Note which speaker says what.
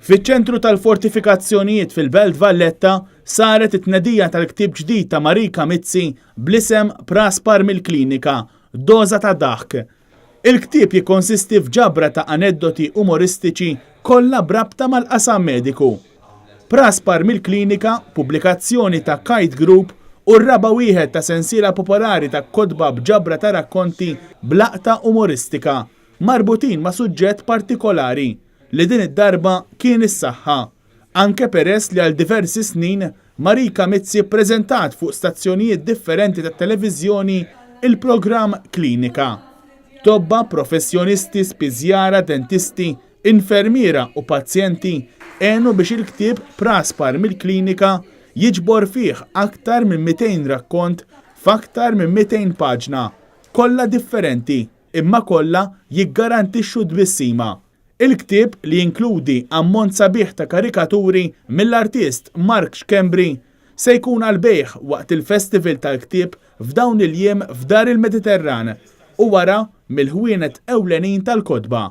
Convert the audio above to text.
Speaker 1: Fiċ-ċentru tal-fortifikazzjonijiet fil-Belt Valletta saret it-tnedija tal-ktieb ġdid ta' Marika Mizzi bl-isem Praspar mill-Klinika, doża ta' daħk. Il-ktieb jikkonsisti f'ġabra ta' aneddoti umoristiċi kollha brabta mal-qasam mediku. Praspar mill-Klinika, pubblikazzjoni ta' Kite Group u r-raba' wieħed ta' sensiela popolari ta' kotba b'ġabra ta' rakkonti blaqta umoristika marbutin ma' suġġett partikolari li din id-darba kien is-saħħa. Anke peress li għal diversi snin Marika Mizzi ppreżentat fuq stazzjonijiet differenti tat-televiżjoni il-programm Klinika. Tobba, professjonisti, spiżjara, dentisti, infermiera u pazjenti għenu biex il-ktieb Praspar mill-Klinika jiġbor fih aktar minn 200 rakkont f'aktar minn 200 paġna, kollha differenti, imma kollha jiggarantixxu tbissima. Il-ktieb li jinkludi ammont sabiħ ta' karikaturi mill-artist Mark Xkembri se jkun għal-bejħ waqt il-Festival tal-Ktieb f'dawn il-jiem f'Dar il-Mediterran u wara mill-ħwienet ewlenin tal-kotba.